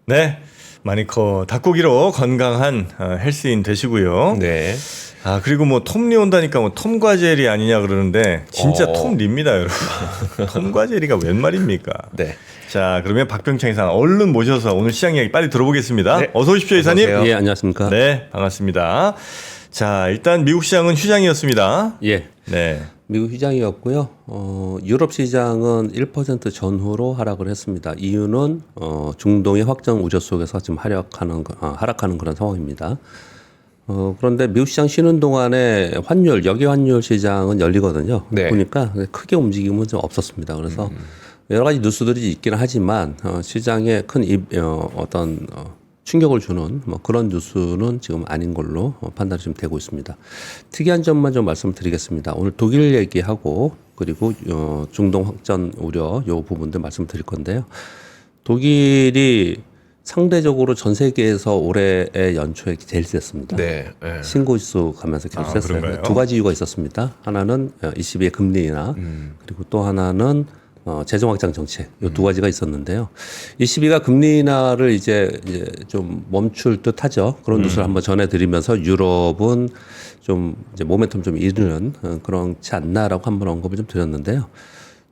네, 마니커 닭고기로 건강한 헬스인 되시고요. 네. 아, 그리고 뭐 톰리 온다니까 뭐 톰과 제리 아니냐 그러는데 진짜 톰리입니다, 여러분. 톰과 제리가 웬 말입니까? 네. 자, 그러면 박병창 이사 얼른 모셔서 오늘 시장 이야기 빨리 들어보겠습니다. 네. 어서 오십시오, 이사님. 안녕하세요. 예, 안녕하십니까. 네, 반갑습니다. 자, 일단 미국 시장은 휴장이었습니다. 예. 네. 미국 시장이었고요. 유럽 시장은 1% 전후로 하락을 했습니다. 이유는 중동의 확정 우려 속에서 지금 하락하는 그런 상황입니다. 그런데 미국 시장 쉬는 동안에 여기 환율 시장은 열리거든요. 네. 보니까 크게 움직임은 좀 없었습니다. 그래서 여러 가지 뉴스들이 있기는 하지만 시장에 큰 충격을 주는 뭐 그런 뉴스는 지금 아닌 걸로 판단이 좀 되고 있습니다. 특이한 점만 좀 말씀을 드리겠습니다. 오늘 독일 얘기하고 그리고 중동 확전 우려 요 부분들 말씀을 드릴 건데요. 독일이 상대적으로 전 세계에서 올해의 연초에 제일 셌습니다. 네. 네. 신고지수 가면서 계속 셌어요. 그런가요? 두 가지 이유가 있었습니다. 하나는 ECB의 금리 인하 그리고 또 하나는 재정 확장 정책 이 두 가지가 있었는데요. ECB가 금리 인하를 이제 좀 멈출 듯하죠. 그런 뉴스를 한번 전해드리면서 유럽은 좀 이제 모멘텀 좀 잃는 그렇지 않나라고 한번 언급을 좀 드렸는데요.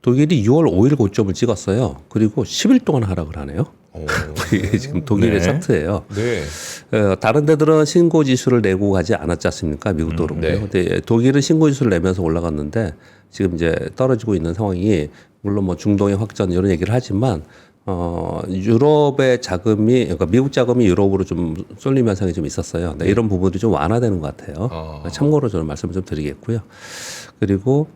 독일이 6월 5일 고점을 찍었어요. 그리고 10일 동안 하락을 하네요. 이게 지금 독일의 네. 차트예요. 네. 다른 데들은 신고 지수를 내고 가지 않았지 않습니까? 미국도 그렇고요. 네. 근데 독일은 신고 지수를 내면서 올라갔는데 지금 이제 떨어지고 있는 상황이 물론 뭐 중동의 확전 이런 얘기를 하지만 유럽의 자금이 그러니까 미국 자금이 유럽으로 좀 쏠림 현상이 좀 있었어요. 네, 이런 부분들이 좀 완화되는 것 같아요. 참고로 저는 말씀을 좀 드리겠고요. 그리고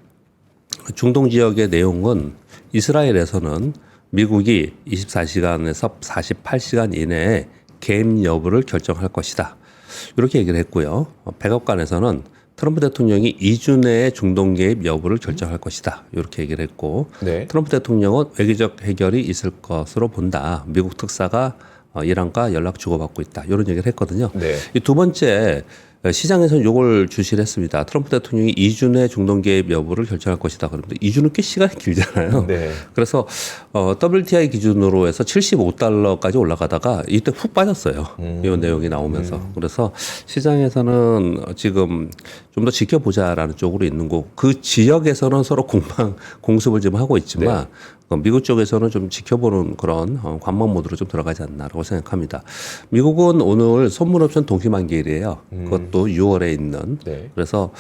중동 지역의 내용은 이스라엘에서는 미국이 24시간에서 48시간 이내에 개입 여부를 결정할 것이다. 이렇게 얘기를 했고요. 백악관에서는 트럼프 대통령이 2주 내에 중동 개입 여부를 결정할 것이다. 이렇게 얘기를 했고 네. 트럼프 대통령은 외교적 해결이 있을 것으로 본다. 미국 특사가 이란과 연락 주고받고 있다. 이런 얘기를 했거든요. 네. 이 두 번째 시장에서는 요걸 주시를 했습니다. 트럼프 대통령이 2주 내 중동 개입 여부를 결정할 것이다. 그런데 2주는 꽤 시간이 길잖아요. 네. 그래서 WTI 기준으로 해서 $75까지 올라가다가 이때 훅 빠졌어요. 이 내용이 나오면서. 그래서 시장에서는 지금 좀 더 지켜보자라는 쪽으로 있는 거고 그 지역에서는 서로 공습을 지금 하고 있지만 미국 쪽에서는 좀 지켜보는 그런 관망 모드로 좀 들어가지 않나라고 생각합니다. 미국은 오늘 선물옵션 동시만기일이에요. 그것도 6월에 있는. 네. 그래서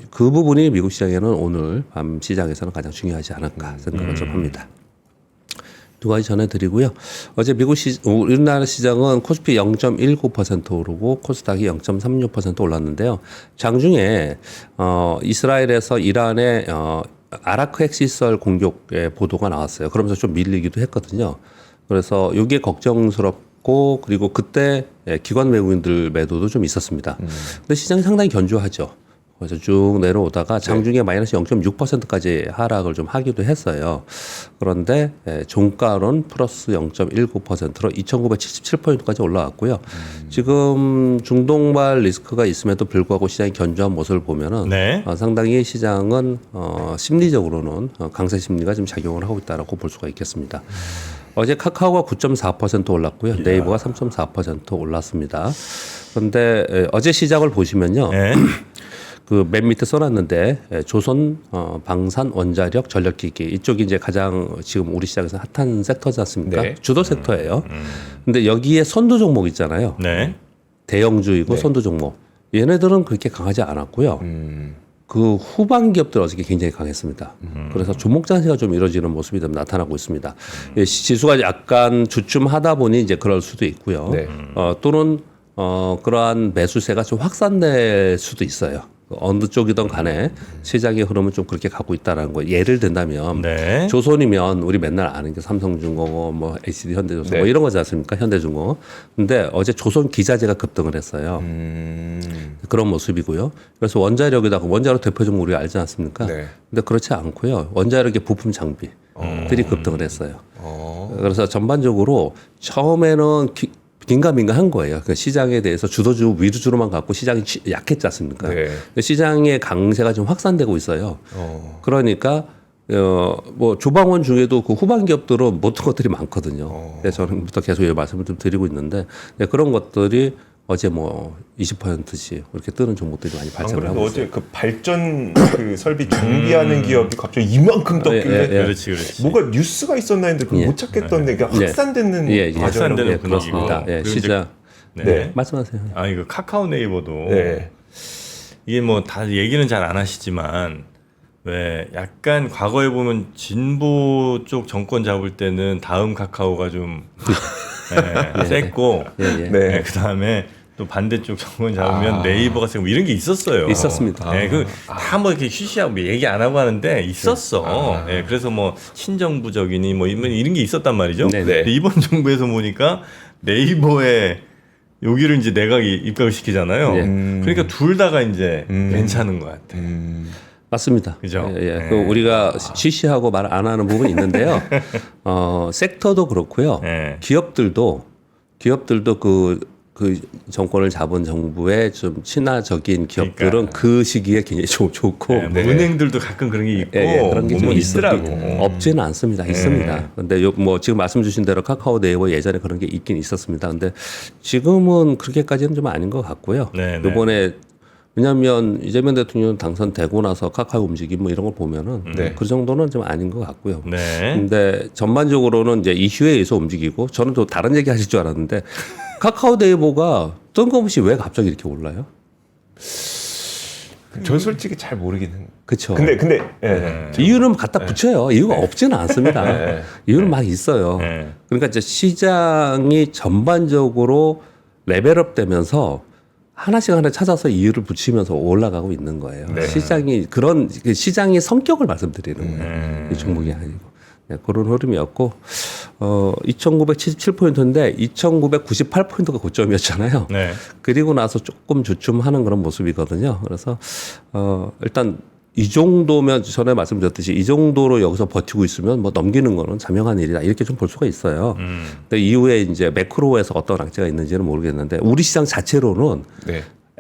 그 부분이 미국 시장에는 오늘 밤 시장에서는 가장 중요하지 않을까 생각을 좀 합니다. 두 가지 전해드리고요. 어제 우리나라 시장은 코스피 0.19% 오르고 코스닥이 0.36% 올랐는데요. 장중에 이스라엘에서 이란의 아라크 핵시설 공격의 보도가 나왔어요. 그러면서 좀 밀리기도 했거든요. 그래서 이게 걱정스럽고 그리고 그때 기관 외국인들 매도도 좀 있었습니다. 근데 시장이 상당히 견조하죠. 그래서 쭉 내려오다가 장중에 마이너스 0.6%까지 하락을 좀 하기도 했어요. 그런데 종가는 플러스 0.19%로 2,977포인트까지 올라왔고요. 지금 중동발 리스크가 있음에도 불구하고 시장이 견조한 모습을 보면은 네. 상당히 시장은 심리적으로는 강세 심리가 좀 작용을 하고 있다라고 볼 수가 있겠습니다. 어제 카카오가 9.4% 올랐고요. 네이버가 3.4% 올랐습니다. 그런데 어제 시작을 보시면요. 네. 그 맨 밑에 써놨는데 조선 방산 원자력 전력기기 이쪽이 이제 가장 지금 우리 시장에서 핫한 섹터지 않습니까? 네. 주도 섹터예요. 근데 여기에 선두 종목 있잖아요. 네. 대형주이고 선두 종목. 얘네들은 그렇게 강하지 않았고요. 그 후반 기업들 어저께 굉장히 강했습니다. 그래서 종목 장세가 좀 이루어지는 모습이 좀 나타나고 있습니다. 지수가 약간 주춤하다 보니 이제 그럴 수도 있고요. 네. 또는 그러한 매수세가 좀 확산될 수도 있어요. 어느 쪽이든 간에 시장의 흐름은 좀 그렇게 가고 있다라는 거. 예를 든다면 네. 조선이면 우리 맨날 아는 게 삼성중공업, 뭐 HD 현대조선 네. 뭐 이런 거지 않습니까? 현대중공업. 근데 어제 조선 기자재가 급등을 했어요. 그런 모습이고요. 그래서 원자력에다가 원자력 대표 종목 우리가 알지 않습니까? 네. 근데 그렇지 않고요. 원자력의 부품 장비들이 급등을 했어요. 그래서 전반적으로 처음에는 긴가민가한 거예요. 그러니까 시장에 대해서 주도주 위주주로만 갖고 시장이 약했지 않습니까? 네. 근데 시장의 강세가 좀 확산되고 있어요. 그러니까 뭐 조방원 중에도 그 후반 기업들은 못한 것들이 많거든요. 그래서 저는부터 계속 이 말씀을 좀 드리고 있는데 네, 그런 것들이 어제 뭐 20%씩 이렇게 뜨는 종목들이 많이 발생을 하고 있어요. 어제 그 발전 그 설비 정비하는 기업이 갑자기 이만큼 떴길래 그렇지. 뭐가 뉴스가 있었나 했는데 그걸 못 찾겠던데 그냥 확산되는 과정이라고 확산되는 그렇습니다. 예, 그리고 시장 네. 말씀하세요. 아 이거 카카오 네이버도 네. 이게 뭐 다 얘기는 잘 안 하시지만 왜 약간 과거에 보면 진보 쪽 정권 잡을 때는 다음 카카오가 좀 셌고 네. 그다음에 또 반대쪽 정권 잡으면 네이버가 세고 이런 게 있었어요. 있었습니다. 다 뭐 이렇게 쉬쉬하고 뭐 얘기 안 하고 하는데 있었어. 그래서 뭐 친정부적이니 뭐 이런 게 있었단 말이죠. 네. 근데 이번 정부에서 보니까 네이버에 여기를 이제 내각이 입각을 시키잖아요. 그러니까 둘 다가 이제 괜찮은 것 같아. 맞습니다. 그죠? 예. 그 우리가 시시하고 말 안 하는 부분이 있는데요. 섹터도 그렇고요. 네. 기업들도 그 정권을 잡은 정부의 좀 친화적인 기업들은 그러니까. 그 시기에 굉장히 좋고 뭐 은행들도 가끔 그런 게 있고 그런 게 좀 뭐 있더라고. 없지는 않습니다. 있습니다. 근데 뭐 지금 말씀 주신 대로 카카오 네이버 예전에 그런 게 있긴 있었습니다. 근데 지금은 그렇게까지는 좀 아닌 것 같고요. 네. 이번에 왜냐하면 이재명 대통령 당선되고 나서 카카오 움직임 뭐 이런 걸 보면은 그 정도는 좀 아닌 것 같고요. 네. 근데 전반적으로는 이제 이슈에 의해서 움직이고 저는 또 다른 얘기 하실 줄 알았는데 카카오 네이버가 뜬금없이 왜 갑자기 이렇게 올라요? 전 솔직히 잘 모르겠는. 그렇죠. 근데 이유는 갖다 붙여요. 이유가 없지는 않습니다. 이유는 막 있어요. 그러니까 이제 시장이 전반적으로 레벨업 되면서 하나씩 하나 찾아서 이유를 붙이면서 올라가고 있는 거예요. 시장이 그런 시장의 성격을 말씀드리는 거예요. 이 종목이 아니고 그런 흐름이었고 2,977포인트인데 2,998포인트가 고점이었잖아요. 네. 그리고 나서 조금 주춤하는 그런 모습이거든요. 그래서 일단 이 정도면 전에 말씀드렸듯이 이 정도로 여기서 버티고 있으면 뭐 넘기는 거는 자명한 일이다 이렇게 좀 볼 수가 있어요. 근데 이후에 이제 매크로에서 어떤 악재가 있는지는 모르겠는데 우리 시장 자체로는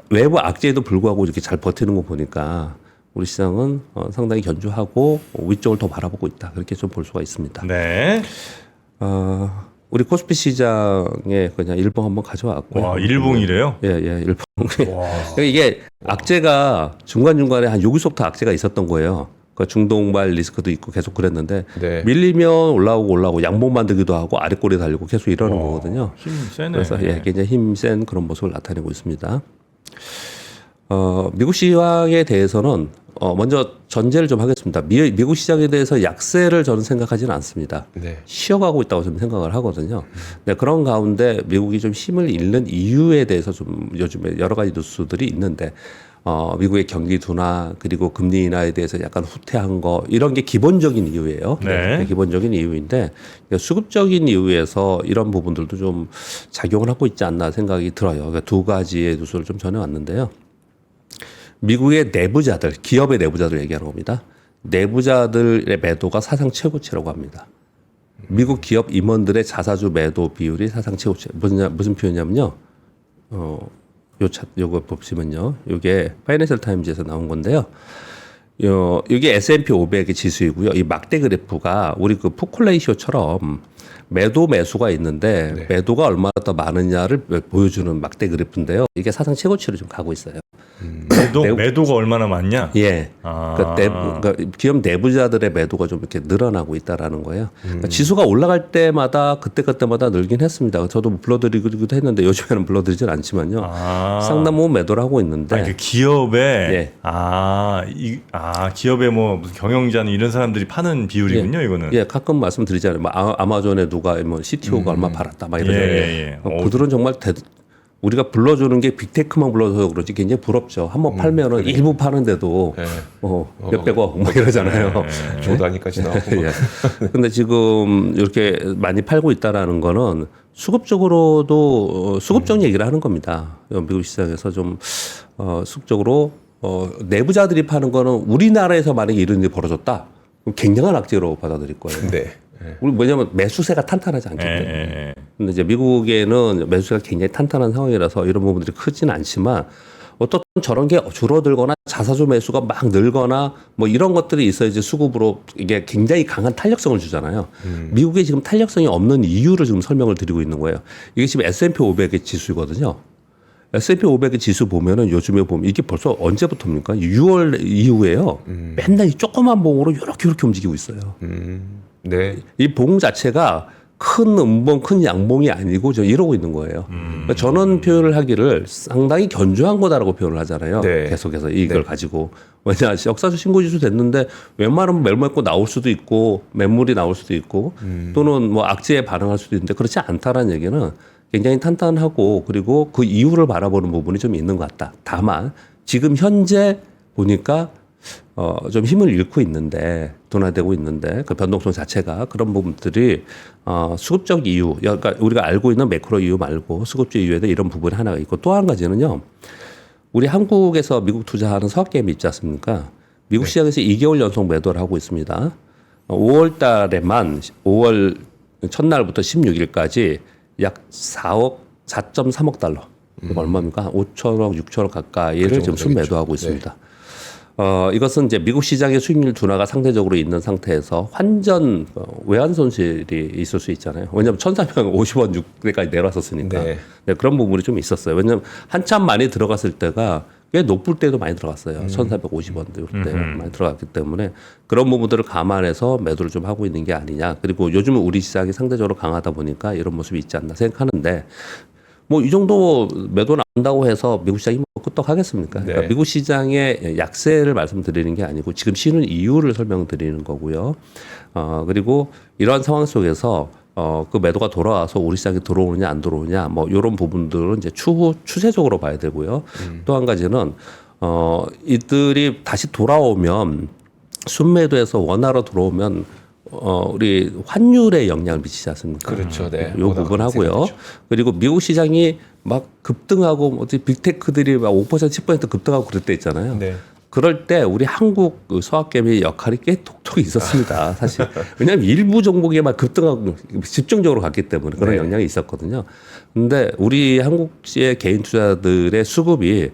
외부 악재에도 불구하고 이렇게 잘 버티는 거 보니까 우리 시장은 상당히 견주하고 위쪽을 더 바라보고 있다 그렇게 좀 볼 수가 있습니다. 네. 우리 코스피 시장에 그냥 일봉 한번 가져왔고요. 와, 일봉이래요? 예, 일봉. 그러니까 이게 악재가 중간중간에 한 여기서부터 악재가 있었던 거예요. 그 중동발 리스크도 있고 계속 그랬는데 밀리면 올라오고 양봉 만들기도 하고 아래 꼬리 달리고 계속 이러는 거거든요. 힘 세네. 그래서 굉장히 힘센 그런 모습을 나타내고 있습니다. 미국 시장에 대해서는 먼저 전제를 좀 하겠습니다. 미국 시장에 대해서 약세를 저는 생각하지는 않습니다. 쉬어가고 있다고 좀 생각을 하거든요. 네, 그런 가운데 미국이 좀 힘을 잃는 이유에 대해서 좀 요즘에 여러 가지 뉴스들이 있는데 미국의 경기 둔화 그리고 금리 인하에 대해서 약간 후퇴한 거 이런 게 기본적인 이유예요. 네. 기본적인 이유인데 수급적인 이유에서 이런 부분들도 좀 작용을 하고 있지 않나 생각이 들어요. 그러니까 두 가지의 뉴스를 좀 전해왔는데요. 미국의 내부자들, 기업의 내부자들 얘기하는 겁니다. 내부자들의 매도가 사상 최고치라고 합니다. 미국 기업 임원들의 자사주 매도 비율이 사상 최고치. 무슨 표현이냐면요. 요거 보시면요. 요게 파이낸셜 타임즈에서 나온 건데요. 이게 S&P 500의 지수이고요. 이 막대 그래프가 우리 그 푸콜레이쇼처럼 매도 매수가 있는데 매도가 얼마나 더 많으냐를 보여주는 막대 그래프인데요. 이게 사상 최고치로 좀 가고 있어요. 매도가 얼마나 많냐? 예. 그러니까 기업 내부자들의 매도가 좀 이렇게 늘어나고 있다라는 거예요. 그러니까 지수가 올라갈 때마다 그때마다 늘긴 했습니다. 저도 불러드리기도 했는데 요즘에는 불러드리진 않지만요. 상당 부분 매도를 하고 있는데. 그 기업에 기업에 뭐 무슨 경영자는 이런 사람들이 파는 비율이군요, 이거는. 예, 가끔 말씀드리잖아요. 뭐 아마존에 누가 뭐 CTO가 얼마 팔았다 막 이러잖아요. 그들은 정말 우리가 불러주는 게 빅테크만 불러서 그렇지 굉장히 부럽죠. 한번 팔면은 일부 파는데도 몇백억 뭐 이러잖아요. 조단위까지 나오고. 근데 지금 이렇게 많이 팔고 있다라는 거는 수급적으로도 수급적 얘기를 하는 겁니다. 미국 시장에서 좀 수급적으로 내부자들이 파는 거는 우리나라에서 만약에 이런 일이 벌어졌다. 그럼 굉장한 악재로 받아들일 거예요. 우리 뭐냐면 매수세가 탄탄하지 않기 때문에. 근데 이제 미국에는 매수세가 굉장히 탄탄한 상황이라서 이런 부분들이 크진 않지만 어떻든 저런 게 줄어들거나 자사주 매수가 막 늘거나 뭐 이런 것들이 있어야지 수급으로 이게 굉장히 강한 탄력성을 주잖아요. 미국이 지금 탄력성이 없는 이유를 지금 설명을 드리고 있는 거예요. 이게 지금 S&P 500의 지수거든요. S&P 500의 지수 보면은 요즘에 보면 이게 벌써 언제부터입니까? 6월 이후에요. 맨날 이 조그만 봉으로 이렇게 움직이고 있어요. 네. 이 봉 자체가 큰 음봉, 큰 양봉이 아니고 저 이러고 있는 거예요. 그러니까 저는 표현을 하기를 상당히 견조한 거다라고 표현을 하잖아요. 네. 계속해서 이걸 네. 가지고. 왜냐, 역사적 신고지수 됐는데 웬만하면 매물고 나올 수도 있고 매물이 나올 수도 있고 또는 뭐 악재에 반응할 수도 있는데 그렇지 않다라는 얘기는 굉장히 탄탄하고 그리고 그 이유를 바라보는 부분이 좀 있는 것 같다. 다만 지금 현재 보니까 좀 힘을 잃고 있는데 둔화되고 있는데 그 변동성 자체가 그런 부분들이 수급적 이유, 그러니까 우리가 알고 있는 매크로 이유 말고 수급적 이유에도 이런 부분이 하나가 있고 또 한 가지는요. 우리 한국에서 미국 투자하는 서학개미 있지 않습니까? 미국 시장에서 2개월 연속 매도를 하고 있습니다. 5월 달에만 5월 첫날부터 16일까지 약 4.3억 달러. 얼마입니까? 5천억, 6천억 가까이를 지금 순매도하고 있습니다. 이것은 이제 미국 시장의 수익률 둔화가 상대적으로 있는 상태에서 환전 외환 손실이 있을 수 있잖아요. 왜냐하면 1,450원 6대까지 내려왔었으니까. 네. 네, 그런 부분이 좀 있었어요. 왜냐하면 한참 많이 들어갔을 때가 꽤 높을 때도 많이 들어갔어요. 1,450원 때 많이 들어갔기 때문에 그런 부분들을 감안해서 매도를 좀 하고 있는 게 아니냐. 그리고 요즘은 우리 시장이 상대적으로 강하다 보니까 이런 모습이 있지 않나 생각하는데 뭐 이 정도 매도 나온다고 해서 미국 시장이 뭐 끄떡하겠습니까? 그러니까 네. 미국 시장의 약세를 말씀드리는 게 아니고 지금 쉬는 이유를 설명드리는 거고요. 그리고 이러한 상황 속에서 그 매도가 돌아와서 우리 시장에 들어오느냐 안 들어오느냐 뭐 이런 부분들은 이제 추후 추세적으로 봐야 되고요. 또 한 가지는 이들이 다시 돌아오면 순매도에서 원화로 들어오면 우리 환율에 영향을 미치지 않습니까? 그렇죠. 네. 요 부분 하고요. 그리고 미국 시장이 막 급등하고 어디 빅테크들이 막 5% 10% 급등하고 그럴 때 있잖아요. 네. 그럴 때 우리 한국 서학개미 역할이 꽤 톡톡히 있었습니다. 사실. 왜냐하면 일부 종목에만 급등하고 집중적으로 갔기 때문에 그런 네. 영향이 있었거든요. 근데 우리 한국의 개인 투자들의 수급이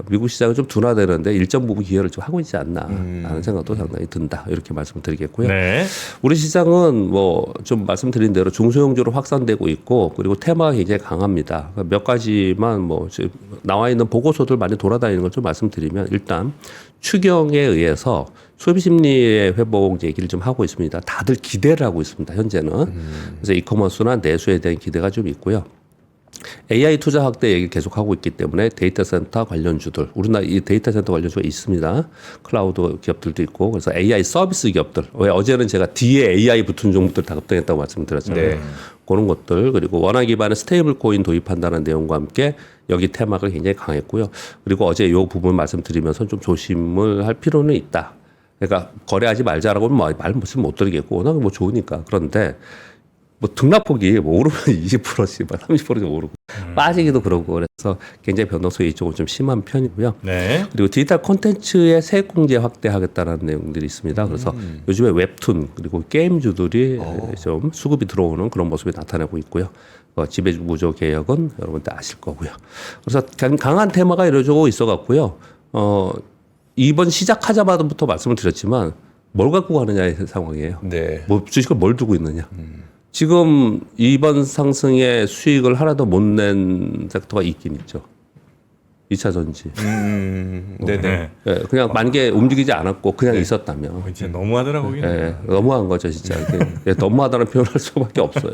미국 시장은 좀 둔화되는데 일정 부분 기여를 좀 하고 있지 않나 하는 생각도 상당히 든다. 이렇게 말씀을 드리겠고요. 네. 우리 시장은 뭐 좀 말씀드린 대로 중소형주로 확산되고 있고 그리고 테마가 굉장히 강합니다. 몇 가지만 뭐 지금 나와 있는 보고서들 많이 돌아다니는 걸 좀 말씀드리면 일단 추경에 의해서 소비 심리의 회복 얘기를 좀 하고 있습니다. 다들 기대를 하고 있습니다. 현재는. 그래서 이커머스나 내수에 대한 기대가 좀 있고요. AI 투자 확대 얘기 계속 하고 있기 때문에 데이터 센터 관련주들, 우리나라 이 데이터 센터 관련주가 있습니다. 클라우드 기업들도 있고, 그래서 AI 서비스 기업들. 왜 어제는 제가 뒤에 AI 붙은 종목들 다 급등했다고 말씀드렸잖아요. 네. 그런 것들 그리고 원화 기반의 스테이블 코인 도입한다는 내용과 함께 여기 테마가 굉장히 강했고요. 그리고 어제 이 부분 말씀드리면서 좀 조심을 할 필요는 있다. 그러니까 거래하지 말자라고는 말 무슨 못 드리겠고 워낙 뭐 좋으니까. 그런데 뭐 등락폭이 뭐 오르면 20%씩, 30%씩 오르고 빠지기도 그러고 그래서 굉장히 변동성이 이쪽은 좀 심한 편이고요. 네. 그리고 디지털 콘텐츠의 세액공제 확대하겠다는 내용들이 있습니다. 그래서 요즘에 웹툰 그리고 게임주들이 좀 수급이 들어오는 그런 모습이 나타나고 있고요. 지배주 구조 개혁은 여러분들 아실 거고요. 그래서 강한 테마가 이루어지고 있어갖고요. 이번 시작하자마자부터 말씀을 드렸지만 뭘 갖고 가느냐의 상황이에요. 네. 뭐 주식을 뭘 두고 있느냐. 지금 이번 상승의 수익을 하나도 못 낸 섹터가 있긴 있죠. 2차 전지. 네네. 예, 그냥 만개 움직이지 않았고 그냥 있었다면. 이제 너무하더라고요. 예, 너무한 거죠, 진짜. 이게 너무하다는 표현을 할 수밖에 없어요.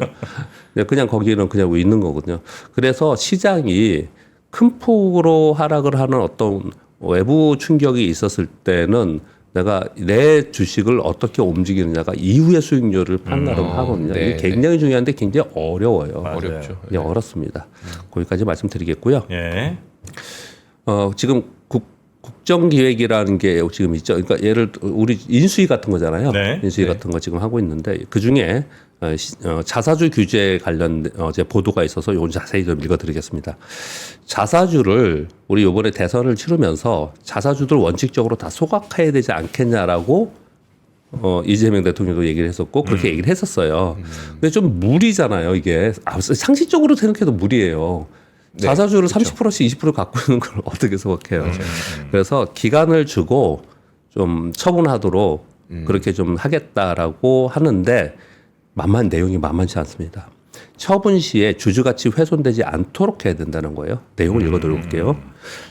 그냥 거기는 그냥 있는 거거든요. 그래서 시장이 큰 폭으로 하락을 하는 어떤 외부 충격이 있었을 때는 내가 내 주식을 어떻게 움직이느냐가 이후의 수익률을 판단하거든요. 네, 이게 굉장히 중요한데 굉장히 어려워요. 맞아요. 어렵죠. 예, 어렵습니다. 거기까지 말씀드리겠고요. 예. 지금 국정기획이라는 게 지금 있죠. 그러니까 예를 우리 인수위 같은 거잖아요. 네. 인수위 네. 같은 거 지금 하고 있는데 그 중에 자사주 규제 관련 어제 보도가 있어서 요건 자세히 좀 읽어드리겠습니다. 자사주를 우리 이번에 대선을 치르면서 자사주들 원칙적으로 다 소각해야 되지 않겠냐라고 이재명 대통령도 얘기를 했었고 그렇게 얘기를 했었어요. 근데 좀 무리잖아요. 이게 상식적으로 생각해도 무리예요. 자사주를 30%씩 20% 갖고 있는 걸 어떻게 생각해요? 그래서 기간을 주고 좀 처분하도록 그렇게 좀 하겠다라고 하는데 내용이 만만치 않습니다. 처분 시에 주주가치 훼손되지 않도록 해야 된다는 거예요. 내용을 읽어드릴게요.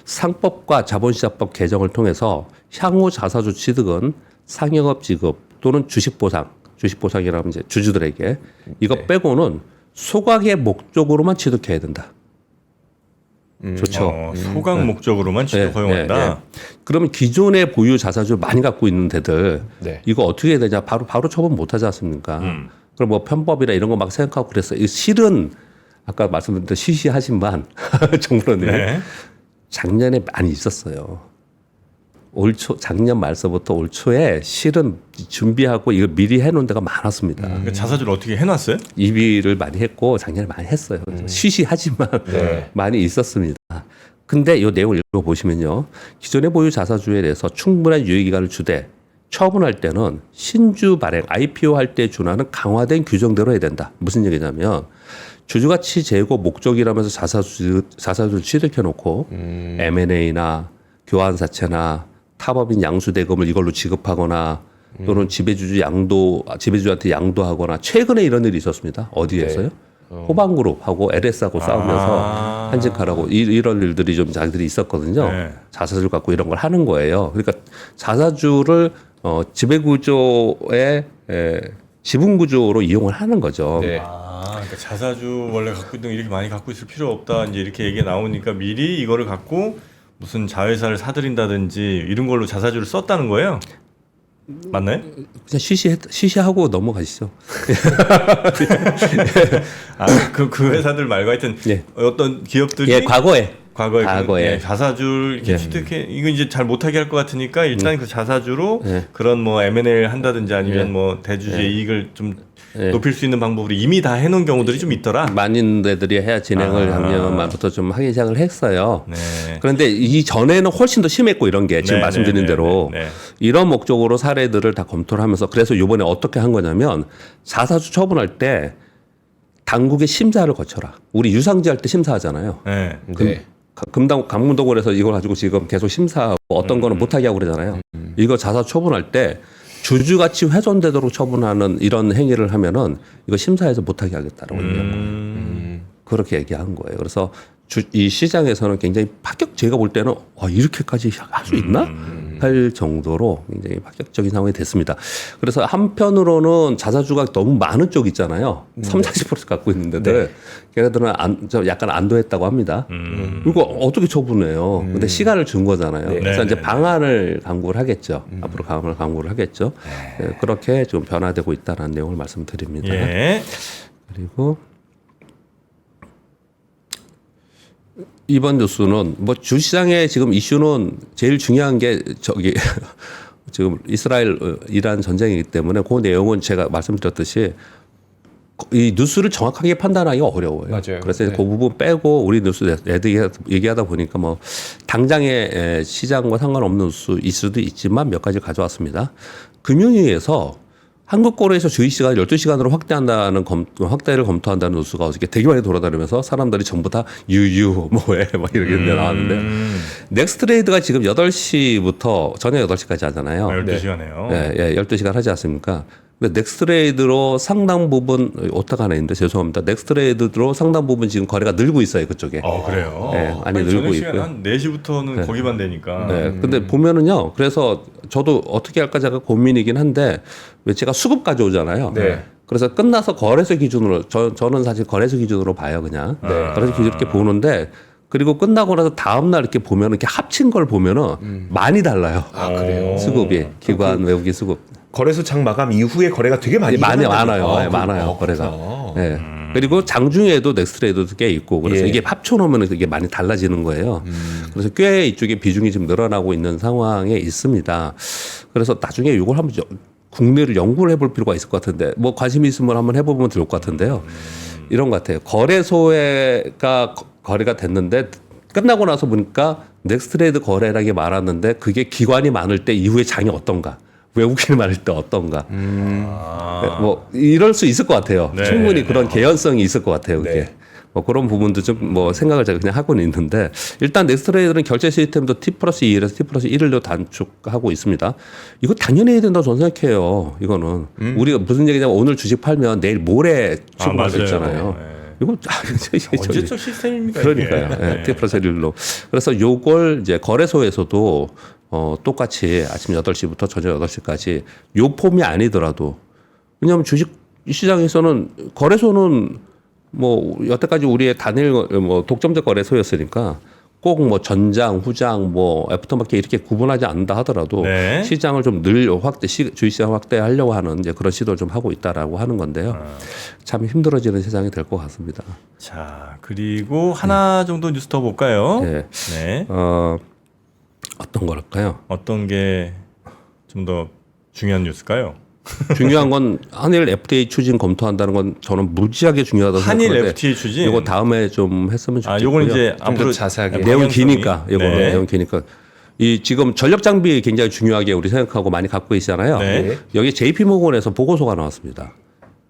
상법과 자본시장법 개정을 통해서 향후 자사주 취득은 상여급 지급 또는 주식보상이라면 이제 주주들에게 이거 빼고는 소각의 목적으로만 취득해야 된다. 좋죠. 소각 목적으로만 취득 허용한다. 그러면 기존의 보유 자사주 많이 갖고 있는 데들 네. 이거 어떻게 해야 되냐? 바로 처분 못 하지 않습니까? 그럼 뭐 편법이나 이런 거 막 생각하고 그랬어요. 이 실은 아까 말씀드린 대로 시시하지만 정부는 네. 작년에 많이 있었어요. 작년 말서부터 올 초에 실은 준비하고 이거 미리 해놓은 데가 많았습니다. 그러니까 자사주를 어떻게 해놨어요? 이비를 많이 했고 작년에 많이 했어요. 시시하지만 많이 있었습니다. 근데 이 내용을 읽어보시면요. 기존의 보유 자사주에 대해서 충분한 유예기간을 주되 처분할 때는 신주 발행, IPO 할 때 준하는 강화된 규정대로 해야 된다. 무슨 얘기냐면 주주가치 제고 목적이라면서 자사주 취득해놓고 M&A나 교환사채나 타법인 양수대금을 이걸로 지급하거나 또는 지배주한테 양도하거나 최근에 이런 일이 있었습니다. 어디에서요? 호방그룹하고 LS하고 싸우면서 한직하라고 이런 일들이 좀 자기들이 있었거든요. 네. 자사주 갖고 이런 걸 하는 거예요. 그러니까 자사주를 지배구조의 지분구조로 이용을 하는 거죠. 네. 그러니까 자사주 원래 갖고 있던 거 이렇게 많이 갖고 있을 필요 없다. 이제 이렇게 얘기가 나오니까 미리 이거를 갖고 무슨 자회사를 사들인다든지 이런 걸로 자사주를 썼다는 거예요? 맞나요? 그냥 시시하고 넘어가시죠. 그 회사들 말고 하여튼 예. 어떤 기업들이 예, 과거에 예, 자사주를 이렇게 취득해 이거 이제 잘 못하게 할 것 같으니까 일단 그 자사주로 그런 뭐 M&A를 한다든지 아니면 뭐 대주주의 이익을 좀 높일 수 있는 방법으로 이미 다 해놓은 경우들이 좀 있더라. 많은 데들이 해야 진행을 작년 말부터 좀 하기 시작을 했어요. 네. 그런데 이 전에는 훨씬 더 심했고 이런 게 지금 네, 말씀드린 네, 대로 네, 네. 이런 목적으로 사례들을 다 검토를 하면서 그래서 이번에 어떻게 한 거냐면 자사주 처분할 때 당국의 심사를 거쳐라. 우리 유상지 할 때 심사하잖아요. 네. 강문동원에서 이걸 가지고 지금 계속 심사하고 어떤 거는 못하게 하고 그러잖아요. 이거 자사주 처분할 때 주주가치 훼손되도록 처분하는 이런 행위를 하면은 이거 심사에서 못하게 하겠다라고 얘기한 그렇게 얘기한 거예요. 그래서 이 시장에서는 굉장히 제가 볼 때는 이렇게까지 할 수 있나? 할 정도로 굉장히 파격적인 상황이 됐습니다. 그래서 한편으로는 자사주가 너무 많은 쪽 있잖아요. 30~40% 갖고 있는데 걔네들은 약간 안도했다고 합니다. 이거 어떻게 처분해요? 근데 시간을 준 거잖아요. 그래서 이제 방안을 강구를 하겠죠. 앞으로 방안을 강구를 하겠죠. 네, 그렇게 좀 변화되고 있다는 내용을 말씀드립니다. 예. 그리고 이번 뉴스는 뭐 주시장의 지금 이슈는 제일 중요한 게 지금 이란 전쟁이기 때문에 그 내용은 제가 말씀드렸듯이 이 뉴스를 정확하게 판단하기가 어려워요. 맞아요. 그래서 그 부분 빼고 우리 뉴스 얘기하다 보니까 뭐 당장의 시장과 상관없는 뉴스일 수도 있지만 몇 가지 가져왔습니다. 금융위에서 한국거래소 주의 시간을 12시간으로 확대를 검토한다는 뉴스가 어저께 되게 많이 돌아다니면서 사람들이 전부 다 뭐해 막 이렇게 나왔는데 넥스트레이드가 지금 8시부터 저녁 8시까지 하잖아요. 12시간이에요. 예, 12시간 하지 않습니까? 근데 넥스트레이드로 상당 부분 오타가 하나 있는데 죄송합니다. 넥스트레이드로 상당 부분 지금 거래가 늘고 있어요, 그쪽에. 그래요? 네, 많이 늘고 있고요. 한 4시부터는 거기만 되니까. 네, 근데 보면은요. 그래서 저도 어떻게 할까 제가 고민이긴 한데 왜 제가 수급 가져오잖아요. 네. 그래서 끝나서 거래소 기준으로 저는 사실 거래소 기준으로 봐요, 그냥. 거래소 기준 이렇게 보는데 그리고 끝나고 나서 다음 날 이렇게 보면 이렇게 합친 걸 보면은 많이 달라요. 그래요? 수급이 기관 외국인 수급. 거래소 장 마감 이후에 거래가 되게 많아요. 많아요. 거래가. 예. 그리고 장중에도 넥스트레이드도 꽤 있고 그래서 이게 합쳐놓으면 이게 많이 달라지는 거예요. 그래서 꽤 이쪽에 비중이 지금 늘어나고 있는 상황에 있습니다. 그래서 나중에 이걸 한번 국내를 연구를 해볼 필요가 있을 것 같은데 뭐 관심이 있으면 한번 해보면 좋을 것 같은데요. 이런 것 같아요. 거래소가 거래가 됐는데 끝나고 나서 보니까 넥스트레이드 거래라게 많았는데 그게 기관이 많을 때 이후에 장이 어떤가. 외국인이 많을 때 어떤가. 뭐 이럴 수 있을 것 같아요. 네, 충분히 그런 개연성이 있을 것 같아요. 그게. 뭐 그런 부분도 좀 뭐 생각을 제가 그냥 하고는 있는데 일단 넥스트레이드는 결제 시스템도 T+2에서 T+1로 단축하고 있습니다. 이거 당연히 해야 된다고 저는 생각해요. 이거는 우리가 무슨 얘기냐면 오늘 주식 팔면 내일 모레 출금할 수 있잖아요. 네. 이거 언제적 시스템입니까? 그러니까요. 네. T+1로. 그래서 요걸 이제 거래소에서도 똑같이 아침 8시부터 저녁 8시까지 요 폼이 아니더라도 왜냐하면 주식 시장에서는 거래소는 뭐 여태까지 우리의 단일 뭐 독점적 거래소였으니까 꼭 뭐 전장, 후장, 뭐 애프터마켓 이렇게 구분하지 않는다 하더라도 네. 시장을 좀 주식시장 확대하려고 하는 이제 그런 시도를 좀 하고 있다라고 하는 건데요. 참 힘들어지는 세상이 될 것 같습니다. 자, 그리고 하나 정도 뉴스 더 볼까요? 네. 네. 어떤 걸까요? 어떤 게 좀 더 중요한 뉴스일까요? 중요한 건 한일 FTA 추진 검토한다는 건 저는 무지하게 중요하다고 한일 생각하는데 FTA 추진. 이거 다음에 좀 했으면 좋겠고요. 요거는 이제 좀 더 앞으로 자세하게. 내용이 방향성이. 기니까 이거 네. 내용 기니까 이 지금 전력 장비 굉장히 중요하게 우리 생각하고 많이 갖고 계시잖아요. 네. 여기 JP 모건에서 보고서가 나왔습니다.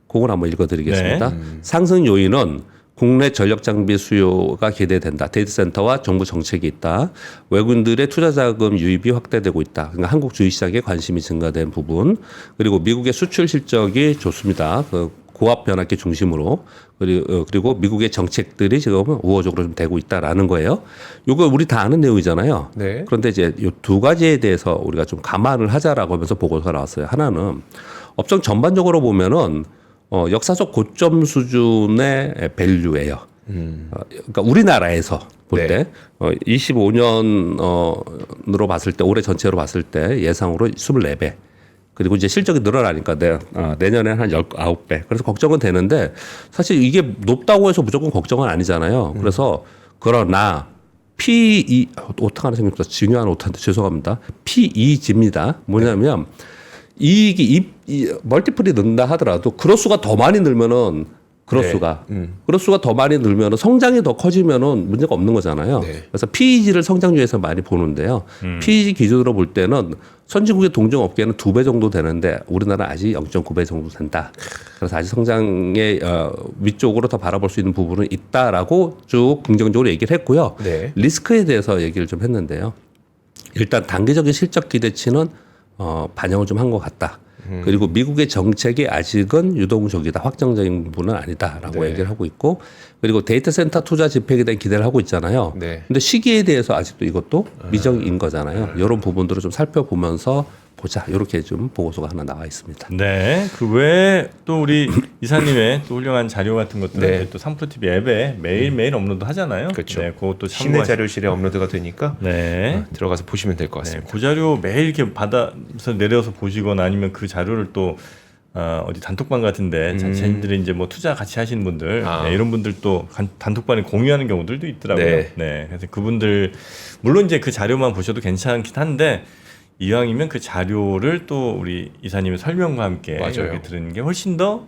그걸 한번 읽어드리겠습니다. 네. 상승 요인은 국내 전력 장비 수요가 기대된다. 데이터 센터와 정부 정책이 있다. 외국인들의 투자 자금 유입이 확대되고 있다. 그러니까 한국 주식시장에 관심이 증가된 부분. 그리고 미국의 수출 실적이 좋습니다. 그 고압 변압기 중심으로 그리고 미국의 정책들이 지금 우호적으로 좀 되고 있다라는 거예요. 이거 우리 다 아는 내용이잖아요. 네. 그런데 이제 이 두 가지에 대해서 우리가 좀 감안을 하자라고 하면서 보고서가 나왔어요. 하나는 업종 전반적으로 보면은 역사적 고점 수준의 밸류예요. 그러니까 우리나라에서 볼 때 25년으로 봤을 때 올해 전체로 봤을 때 예상으로 24배. 그리고 이제 실적이 늘어나니까 내년에는 한 19배. 그래서 걱정은 되는데 사실 이게 높다고 해서 무조건 걱정은 아니잖아요. 그래서 그러나 PE 오타가 하나 생겼다. 중요한 오타인데 죄송합니다. PEG입니다. 뭐냐면 이익이 멀티플이 는다 하더라도 그로수가 더 많이 늘면은 그로수가 그로수가 더 많이 늘면은 성장이 더 커지면은 문제가 없는 거잖아요. 네. 그래서 PEG를 성장률에서 많이 보는데요. PEG 기준으로 볼 때는 선진국의 동종 업계는 2배 정도 되는데 우리나라 아직 0.9배 정도 된다. 그래서 아직 성장의 위쪽으로 더 바라볼 수 있는 부분은 있다라고 쭉 긍정적으로 얘기를 했고요. 네. 리스크에 대해서 얘기를 좀 했는데요. 일단 단기적인 실적 기대치는 반영을 좀 한 것 같다. 그리고 미국의 정책이 아직은 유동적이다. 확정적인 부분은 아니다라고 네. 얘기를 하고 있고 그리고 데이터 센터 투자 집행에 대한 기대를 하고 있잖아요. 네. 근데 시기에 대해서 아직도 이것도 미정인 거잖아요. 이런 부분들을 좀 살펴보면서 보자. 이렇게 좀 보고서가 하나 나와 있습니다. 네. 그 외에 또 우리 이사님의 또 훌륭한 자료 같은 것들은 네. 또 3프로TV 앱에 매일매일 업로드 하잖아요. 그렇죠. 네, 그것도 시내 참고하시. 자료실에 업로드가 되니까 네. 들어가서 보시면 될 것 네, 같습니다. 그 자료 매일 이렇게 받아서 내려서 보시거나 아니면 그 자료를 또 어디 단톡방 같은데 자신들이 이제 뭐 투자 같이 하시는 분들 네, 이런 분들 또 단톡방에 공유하는 경우들도 있더라고요. 네. 네, 그래서 그분들 물론 이제 그 자료만 보셔도 괜찮긴 한데 이왕이면 그 자료를 또 우리 이사님의 설명과 함께 맞아요. 이렇게 들은 게 훨씬 더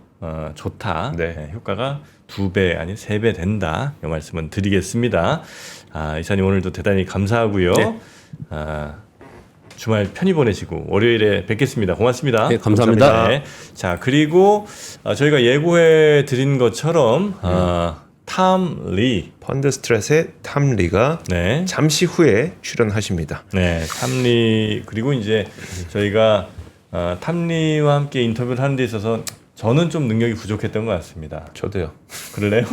좋다. 네. 네, 효과가 2배 아니 3배 된다. 이 말씀은 드리겠습니다. 이사님 오늘도 대단히 감사하고요. 네. 주말 편히 보내시고 월요일에 뵙겠습니다. 고맙습니다. 네, 감사합니다. 네. 자, 그리고 저희가 예고해 드린 것처럼 탐 리. 펀드 스트레스의 탐리가 네. 잠시 후에 출연하십니다. 네, 탐리 그리고 이제 저희가 탐리와 함께 인터뷰를 하는 데 있어서 저는 좀 능력이 부족했던 것 같습니다. 저도요. 그럴래요?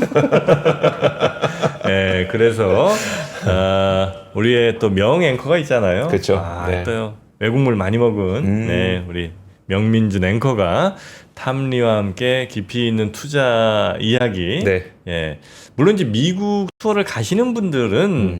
네, 그래서 우리의 또 명 앵커가 있잖아요. 그렇죠. 네. 또 외국물 많이 먹은 네, 우리 명민준 앵커가 탐리와 함께 깊이 있는 투자 이야기. 네. 예. 물론 이제 미국 투어를 가시는 분들은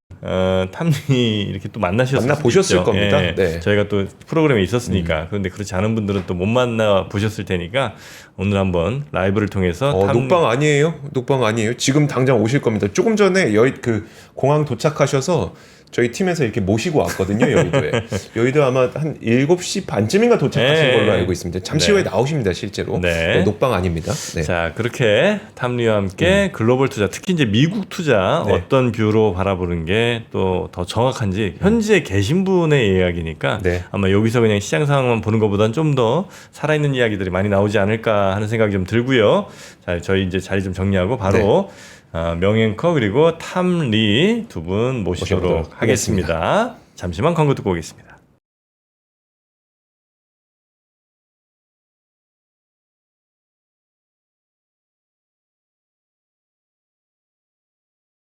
탐리 이렇게 또 만나셨을 만나 보셨을 수도 있죠. 겁니다. 예. 네. 저희가 또 프로그램에 있었으니까. 그런데 그렇지 않은 분들은 또 못 만나 보셨을 테니까 오늘 한번 라이브를 통해서 녹방 아니에요? 녹방 아니에요? 지금 당장 오실 겁니다. 조금 전에 그 공항 도착하셔서 저희 팀에서 이렇게 모시고 왔거든요, 여의도에. 여의도 아마 한 7시 반쯤인가 도착하신 네. 걸로 알고 있습니다. 잠시 네. 후에 나오십니다, 실제로. 네. 녹방 아닙니다. 네. 자, 그렇게 탐리와 함께 글로벌 투자, 특히 이제 미국 투자 네. 어떤 뷰로 바라보는 게 또 더 정확한지 현지에 계신 분의 이야기니까 네. 아마 여기서 그냥 시장 상황만 보는 것보다는 좀 더 살아있는 이야기들이 많이 나오지 않을까 하는 생각이 좀 들고요. 자, 저희 이제 자리 좀 정리하고 바로 명앵커 그리고 탐리 두 분 모시도록 모셔보도록 하겠습니다. 잠시만 광고 듣고 오겠습니다.